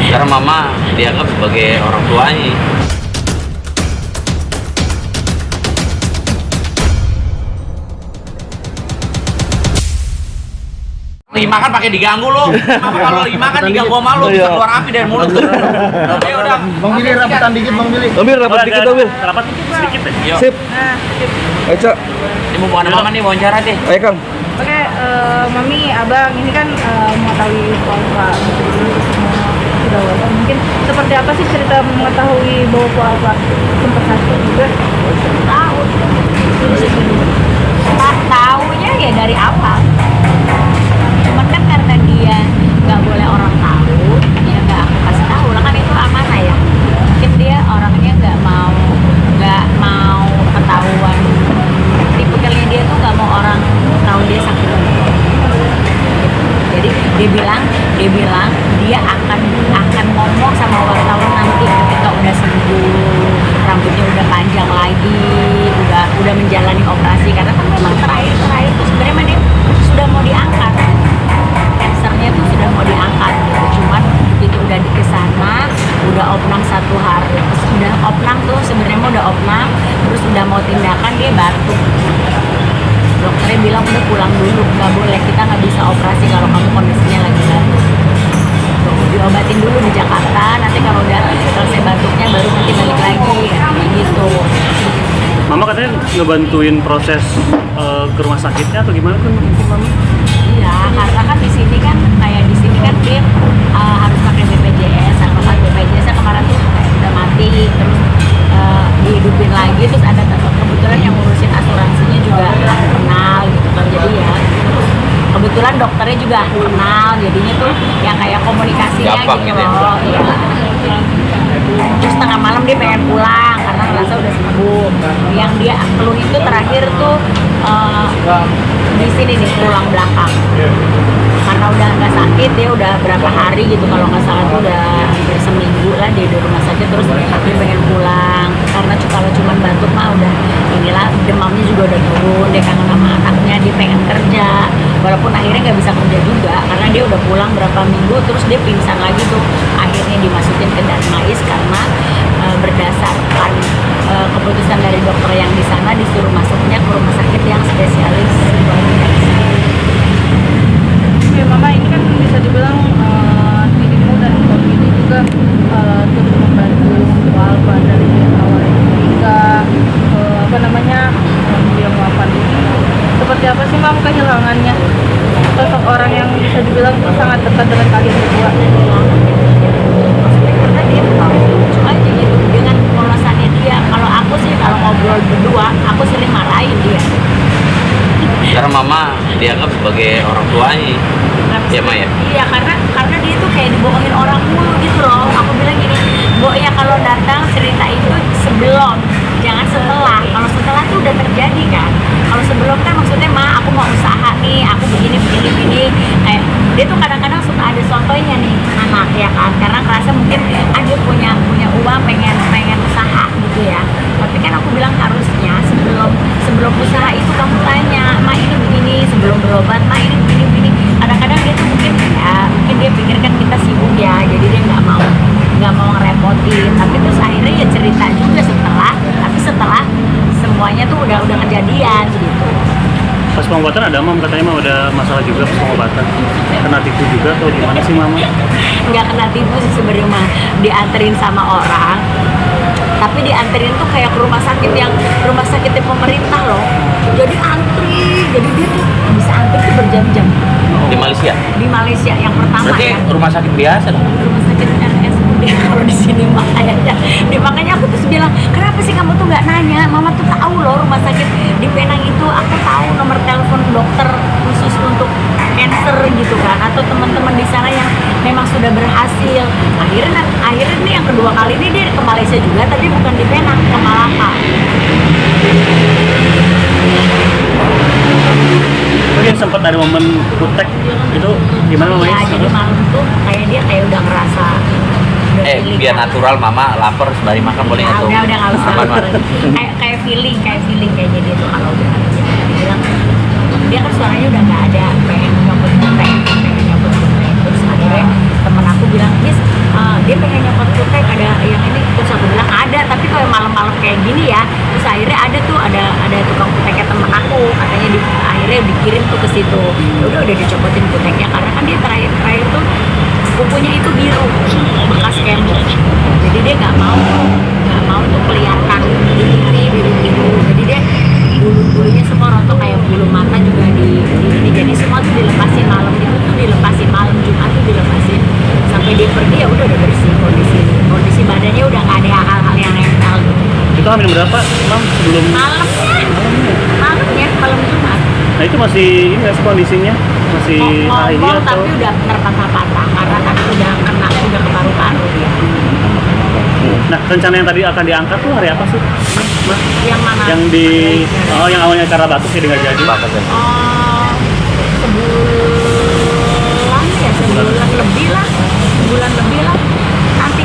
Karena mama dianggap sebagai orang tuanya. Makan pakai diganggu lo. Kalau makan diganggu sama lo bisa keluar api dari mulut tuh. Ya udah. Bang Billy rapatan dikit Bang Billy. Bang Billy rapat dikit Bang Billy. Rapat sedikit ya. Sip. Ayo Cak. Ini mau mana mama nih wawancara deh. Ayo Kang. Oke, Mami, Abang, ini kan mengetahui soal Pak sudah wafat. Mungkin seperti apa sih cerita mengetahui bahwa Pak sempat sakit juga? Tahu. Taunya ya dari awal. Cuman kan karena dia nggak boleh orang tahu, dia nggak aku kasih tahu lah, kan itu amanah ya. Mungkin dia orangnya nggak mau ketahuan. Tipikalnya dia tuh nggak mau orang tahu dia sakit. Jadi dia bilang dia akan ngomong sama wartawan nanti ketika udah sembuh, rambutnya udah panjang lagi, udah menjalani operasi, karena kan memang terakhir tuh sebenarnya dia sudah mau diangkat, kansernya tuh sudah mau diangkat gitu. Cuman itu udah di kesana, udah opnam 1 hari, sudah opnam tuh sebenarnya udah opnam, terus udah mau tindakan dia batuk. Dokternya bilang udah pulang dulu, nggak boleh, kita nggak bisa operasi kalau kamu kondisinya lagi batuk. Diobatin dulu di Jakarta, nanti kalau udah selesai batuknya baru nanti balik lagi, kayak gitu. Mama katanya ngebantuin proses ke rumah sakitnya atau gimana kan mungkin Mama? Iya, karena kan di sini kan kayak di sini kan dia harus pakai BPJS, sama kan BPJS kemarin tuh kayak udah mati, terus dihidupin lagi, terus ada kebetulan yang ngurusin asuransinya juga aku kenal gitu kan, jadi ya kebetulan dokternya juga aku kenal, jadinya tuh yang kayak komunikasinya gampang gitu gitu ya? loh, iya. Terus tengah malam dia pengen pulang karena ngerasa udah sembuh. Yang dia keluh itu terakhir tuh di sini nih, tulang belakang. Karena udah nggak sakit, dia udah berapa hari gitu, kalau nggak salah tuh udah hampir seminggu lah dia di rumah sakit, terus dia pengen pulang. Karena kalau cuma batuk mah udah inilah, demamnya juga udah turun, dia kangen sama anaknya, dia pengen kerja. Walaupun akhirnya nggak bisa kerja juga, karena dia udah pulang berapa minggu, terus dia pingsan lagi tuh. Akhirnya dimasukin ke Darmais karena berdasarkan keputusan dari dokter yang di sana disuruh masuknya ke rumah sakit yang spesialis. Oke, Mama, ini kan bisa dibilang dirimu dan Bang Billy juga turut membantu Alfa dari awal hingga dia wafat ini. Seperti apa sih Mam kehilangannya? Sosok orang yang bisa dibilang tuh sangat dekat dengan kalian berdua. Karena dia lucu aja gitu dengan polosannya dia. Kalau aku sih kalau ngobrol berdua, aku sering marahin dia. Karena mama dianggap sebagai orang tuanya. Ya Ma ya? Iya, karena dia tuh kayak dibohongin orang mulu gitu loh. Aku bilang gini, Bo ya kalau datang cerita itu sebelum, jangan setelah. Kalau setelah tuh udah terjadi kan. Kalau sebelum kan maksudnya aku mau usaha nih, aku begini. Kayak dia tuh kadang-kadang suka ada contohnya nih anak ya kan. Karena ngerasa mungkin dia punya uang pengen usaha gitu ya. Tapi kan aku bilang harusnya sebelum usaha itu kamu tanya, Ma ini begini, sebelum berobat, Ma ini begini. Kadang-kadang dia tuh mungkin dia pikirkan kita sibuk ya, jadi dia nggak mau ngerepotin. Tapi terus akhirnya ya cerita juga setelah semuanya tuh udah kejadian gitu. Pas pengobatan ada Mam katanya mah udah masalah juga pas pengobatan. Kena tipu juga atau gimana sih Mama? Nggak kena tipu sih sebenarnya mah, dianterin sama orang. Tapi dianterin tuh kayak ke rumah sakitnya pemerintah loh. Jadi antri, jadi dia tuh bisa antri tuh berjam-jam. Di Malaysia? Di Malaysia yang pertama. Berarti ya. rumah sakit biasa dong? Rumah sakit RSUD kalau di sini makanya. Makanya aku terus bilang, kenapa sih kamu tuh nggak nanya? Mama tuh tahu loh rumah sakit di Penang itu, aku tahu nomor telepon dokter khusus untuk cancer gitu kan, atau teman-teman di sana yang memang sudah berhasil. Akhirnya nih yang kedua kali ini dia ke Malaysia juga, tapi bukan di Penang, ke Malaka. Mungkin sempat ada momen kutek itu gimana Mama? Ya, jadi malam tuh dia kayak udah ngerasa Biar natural mama lapar sembari makan boleh nggak tuh? Udah nggak usah. Aman, Ma? kayak feeling kayaknya dia tuh kalau udah bilang dia kan suaranya udah nggak ada, pengen nyopot terus akhirnya temen aku bilang, akhirnya dikirim tuh ke situ. Udah dicopotin kuteknya karena kan dia terakhir tuh kukunya itu biru bekas kemo. Jadi dia nggak mau tuh kelihatan biru. Jadi dia bulunya semua rontok, kayak bulu mata juga di jadi semua tuh dilepasin malam itu tuh dilepasin malam Jumat tuh dilepasin sampai dia pergi ya udah bersih kondisi badannya udah nggak ada hal-hal yang nempel gitu. Itu hamil berapa, Mam? Sebelum Malam Jumat. Nah itu masih ini nggak sih kondisinya? Masih ini Ngomong atau? tapi udah terpatah-patah karena kan udah ke paru-paru dia. Nah rencana yang tadi akan diangkat tuh hari apa sih, Mas? Yang mana? Yang yang awalnya acara batuk jadi nggak jadi. Sebulan lebih lah. Nanti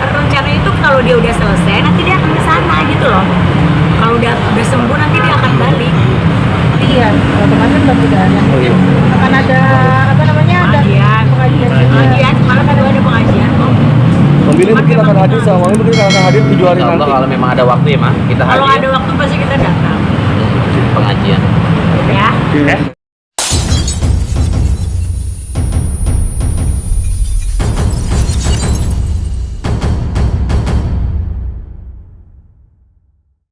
rencana itu kalau dia udah selesai nanti dia akan ke sana gitu loh. Kalau udah sembuh nanti dia akan balik. Iya, kemarin udah akan ada apa namanya? Pengajian, malam itu ada pengajian kok. Bang Billy mungkin akan hadir sama Mami, mungkin akan hadir 7 hari Insya Allah nanti. kalau memang ada waktu ya mah kita Kalau hadir ada waktu pasti kita datang. pengajian. Ya.